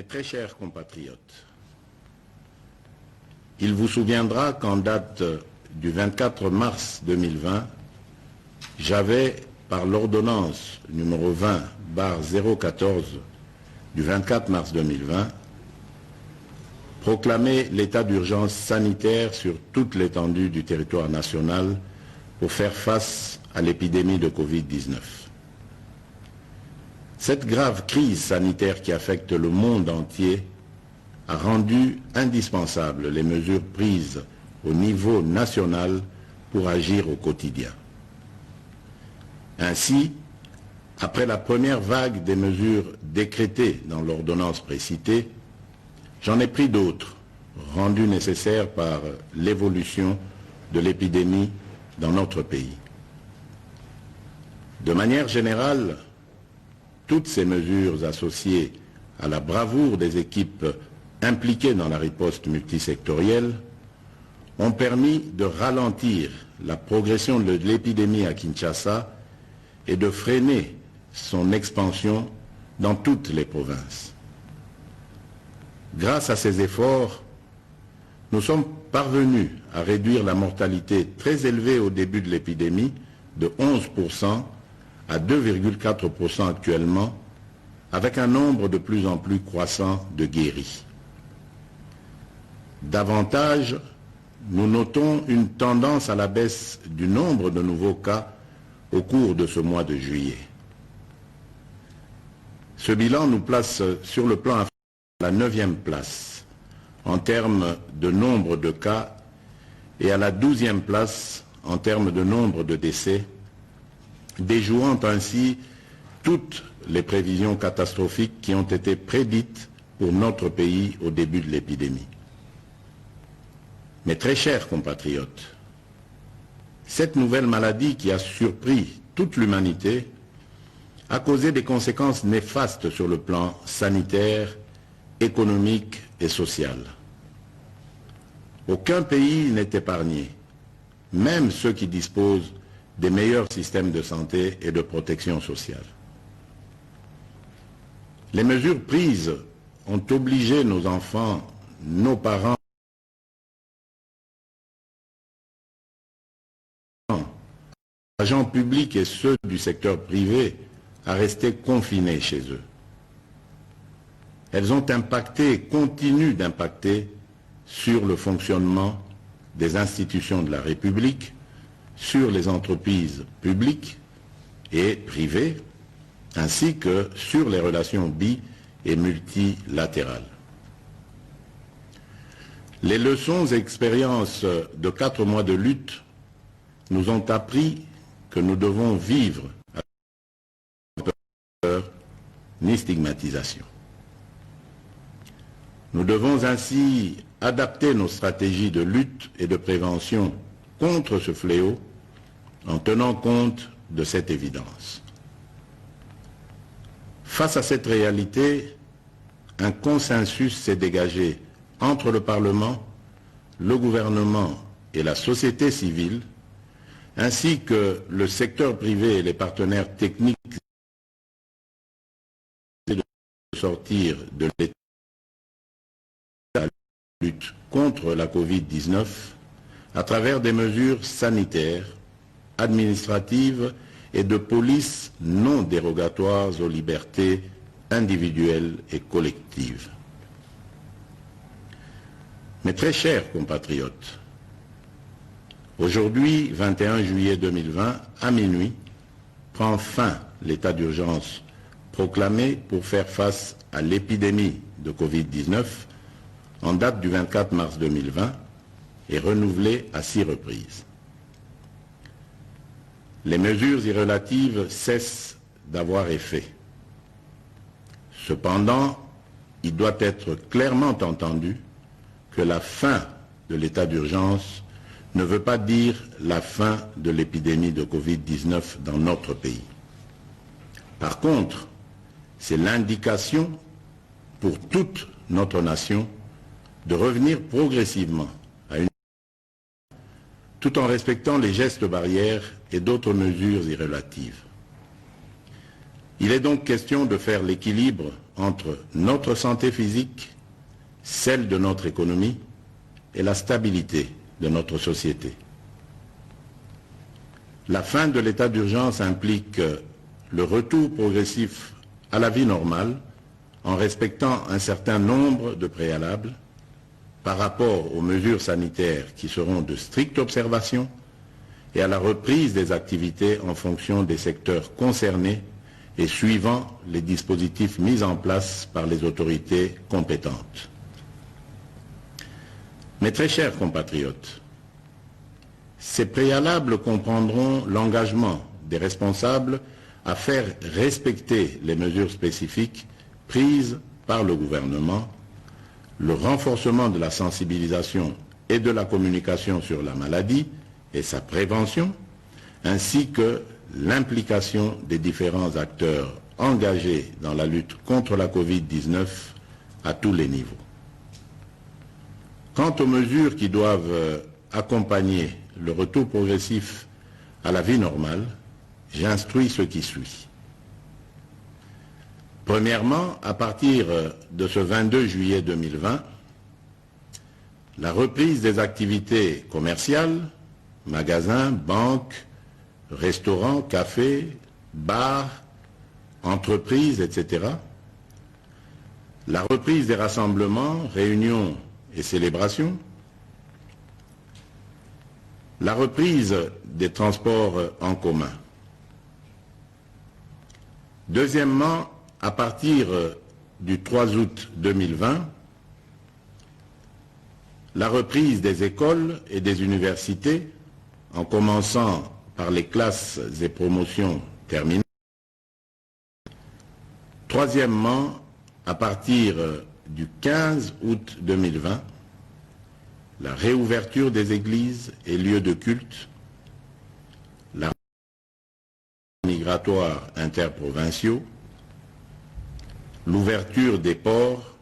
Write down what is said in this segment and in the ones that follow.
Mes très chers compatriotes, il vous souviendra qu'en date du 24 mars 2020, j'avais, par l'ordonnance numéro 20/014 du 24 mars 2020, proclamé l'état d'urgence sanitaire sur toute l'étendue du territoire national pour faire face à l'épidémie de Covid-19. Cette grave crise sanitaire qui affecte le monde entier a rendu indispensables les mesures prises au niveau national pour agir au quotidien. Ainsi, après la première vague des mesures décrétées dans l'ordonnance précitée, j'en ai pris d'autres, rendues nécessaires par l'évolution de l'épidémie dans notre pays. De manière générale, toutes ces mesures associées à la bravoure des équipes impliquées dans la riposte multisectorielle ont permis de ralentir la progression de l'épidémie à Kinshasa et de freiner son expansion dans toutes les provinces. Grâce à ces efforts, nous sommes parvenus à réduire la mortalité très élevée au début de l'épidémie de 11% à 2,4% actuellement, avec un nombre de plus en plus croissant de guéris. Davantage, nous notons une tendance à la baisse du nombre de nouveaux cas au cours de ce mois de juillet. Ce bilan nous place sur le plan africain à la 9e place en termes de nombre de cas et à la 12e place en termes de nombre de décès, déjouant ainsi toutes les prévisions catastrophiques qui ont été prédites pour notre pays au début de l'épidémie. Mes très chers compatriotes, cette nouvelle maladie qui a surpris toute l'humanité a causé des conséquences néfastes sur le plan sanitaire, économique et social. Aucun pays n'est épargné, même ceux qui disposent des meilleurs systèmes de santé et de protection sociale. Les mesures prises ont obligé nos enfants, nos parents, agents publics et ceux du secteur privé à rester confinés chez eux. Elles ont impacté et continuent d'impacter sur le fonctionnement des institutions de la République, sur les entreprises publiques et privées, ainsi que sur les relations bi- et multilatérales. Les leçons et expériences de 4 mois de lutte nous ont appris que nous devons vivre avec peur ni stigmatisation. Nous devons ainsi adapter nos stratégies de lutte et de prévention contre ce fléau en tenant compte de cette évidence. Face à cette réalité, un consensus s'est dégagé entre le Parlement, le gouvernement et la société civile, ainsi que le secteur privé et les partenaires techniques de sortir de l'état de lutte contre la Covid-19 à travers des mesures sanitaires, administratives et de police non dérogatoires aux libertés individuelles et collectives. Mes très chers compatriotes, aujourd'hui, 21 juillet 2020, à minuit, prend fin l'état d'urgence proclamé pour faire face à l'épidémie de Covid-19 en date du 24 mars 2020 et renouvelé à 6 reprises. Les mesures y relatives cessent d'avoir effet. Cependant, il doit être clairement entendu que la fin de l'état d'urgence ne veut pas dire la fin de l'épidémie de Covid-19 dans notre pays. Par contre, c'est l'indication pour toute notre nation de revenir progressivement à une tout en respectant les gestes barrières et d'autres mesures y relatives. Il est donc question de faire l'équilibre entre notre santé physique, celle de notre économie et la stabilité de notre société. La fin de l'état d'urgence implique le retour progressif à la vie normale en respectant un certain nombre de préalables par rapport aux mesures sanitaires qui seront de stricte observation et à la reprise des activités en fonction des secteurs concernés et suivant les dispositifs mis en place par les autorités compétentes. Mes très chers compatriotes, ces préalables comprendront l'engagement des responsables à faire respecter les mesures spécifiques prises par le gouvernement, le renforcement de la sensibilisation et de la communication sur la maladie et sa prévention, ainsi que l'implication des différents acteurs engagés dans la lutte contre la Covid-19 à tous les niveaux. Quant aux mesures qui doivent accompagner le retour progressif à la vie normale, j'instruis ce qui suit. Premièrement, à partir de ce 22 juillet 2020, la reprise des activités commerciales, magasins, banques, restaurants, cafés, bars, entreprises, etc. La reprise des rassemblements, réunions et célébrations. La reprise des transports en commun. Deuxièmement, à partir du 3 août 2020, la reprise des écoles et des universités, en commençant par les classes et promotions terminales. Troisièmement, à partir du 15 août 2020, la réouverture des églises et lieux de culte, la migratoire interprovinciaux, l'ouverture des ports,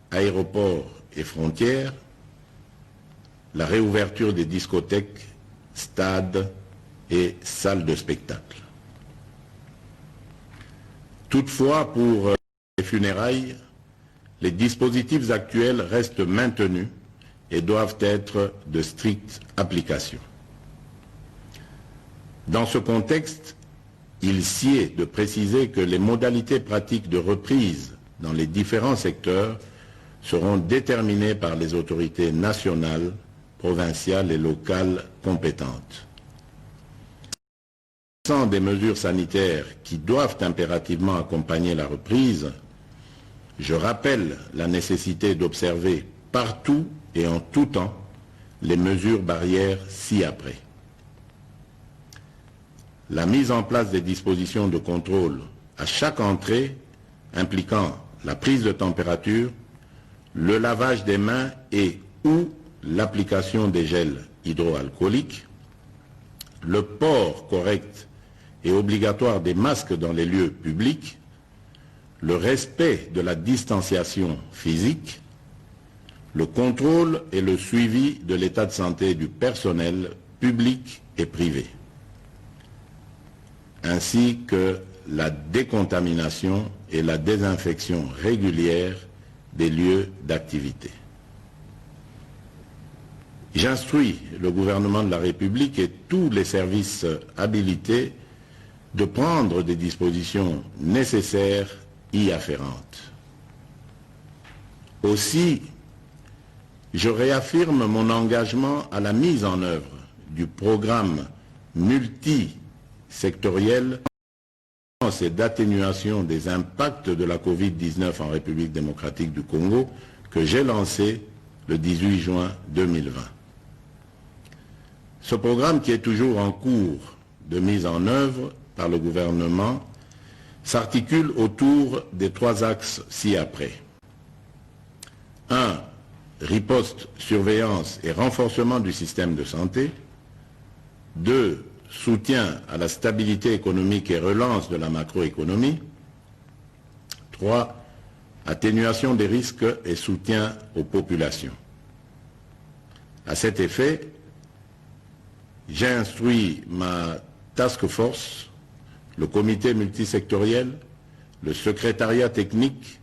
aéroports et frontières, la réouverture des discothèques, stades et salles de spectacle. Toutefois, pour les funérailles, les dispositifs actuels restent maintenus et doivent être de stricte application. Dans ce contexte, il sied de préciser que les modalités pratiques de reprise dans les différents secteurs seront déterminées par les autorités nationales, provinciales et locales compétentes. Sans des mesures sanitaires qui doivent impérativement accompagner la reprise, je rappelle la nécessité d'observer partout et en tout temps les mesures barrières ci-après. La mise en place des dispositions de contrôle à chaque entrée impliquant la prise de température, le lavage des mains et ou l'application des gels hydroalcooliques, le port correct et obligatoire des masques dans les lieux publics, le respect de la distanciation physique, le contrôle et le suivi de l'état de santé du personnel public et privé, ainsi que la décontamination et la désinfection régulière des lieux d'activité. J'instruis le gouvernement de la République et tous les services habilités de prendre des dispositions nécessaires y afférentes. Aussi, je réaffirme mon engagement à la mise en œuvre du programme multisectoriel et d'atténuation des impacts de la Covid-19 en République démocratique du Congo que j'ai lancé le 18 juin 2020. Ce programme, qui est toujours en cours de mise en œuvre par le gouvernement, s'articule autour des 3 axes ci-après. 1. Riposte, surveillance et renforcement du système de santé. 2. Soutien à la stabilité économique et relance de la macroéconomie. 3. Atténuation des risques et soutien aux populations. À cet effet, j'ai instruit ma task force, le comité multisectoriel, le secrétariat technique,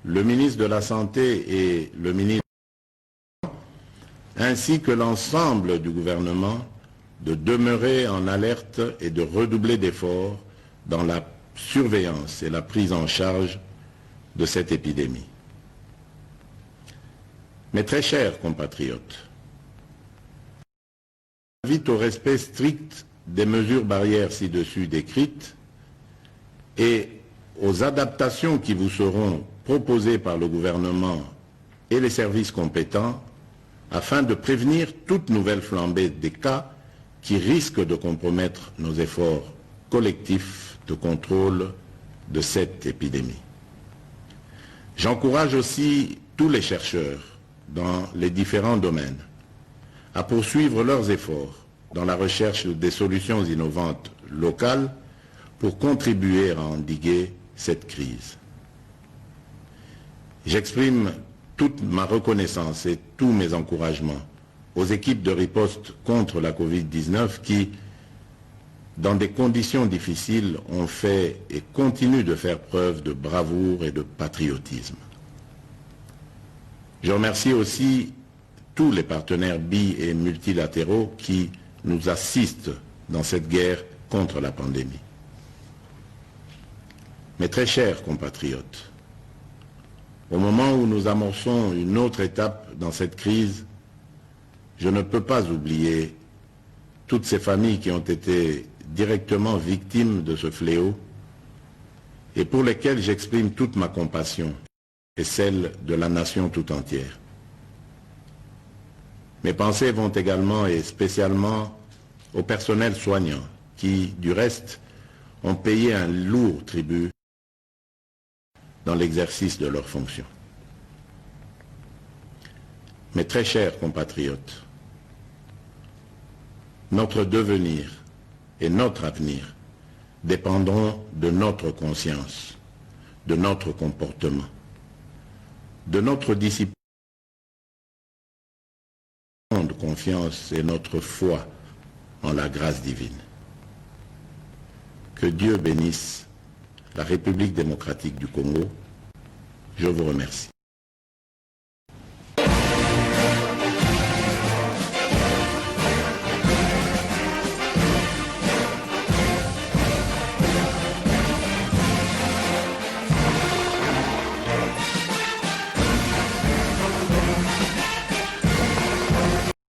le ministre de la Santé et le ministre ainsi que l'ensemble du gouvernement de demeurer en alerte et de redoubler d'efforts dans la surveillance et la prise en charge de cette épidémie. Mes très chers compatriotes, j'invite au respect strict des mesures barrières ci-dessus décrites et aux adaptations qui vous seront proposées par le gouvernement et les services compétents afin de prévenir toute nouvelle flambée des cas qui risquent de compromettre nos efforts collectifs de contrôle de cette épidémie. J'encourage aussi tous les chercheurs dans les différents domaines à poursuivre leurs efforts dans la recherche des solutions innovantes locales pour contribuer à endiguer cette crise. J'exprime toute ma reconnaissance et tous mes encouragements aux équipes de riposte contre la Covid-19 qui, dans des conditions difficiles, ont fait et continuent de faire preuve de bravoure et de patriotisme. Je remercie aussi tous les partenaires bi- et multilatéraux qui nous assistent dans cette guerre contre la pandémie. Mes très chers compatriotes, au moment où nous amorçons une autre étape dans cette crise, je ne peux pas oublier toutes ces familles qui ont été directement victimes de ce fléau et pour lesquelles j'exprime toute ma compassion et celle de la nation tout entière. Mes pensées vont également et spécialement au personnel soignant qui, du reste, ont payé un lourd tribut dans l'exercice de leurs fonctions. Mes très chers compatriotes, notre devenir et notre avenir dépendront de notre conscience, de notre comportement, de notre discipline, de confiance et notre foi en la grâce divine. Que Dieu bénisse la République démocratique du Congo. Je vous remercie.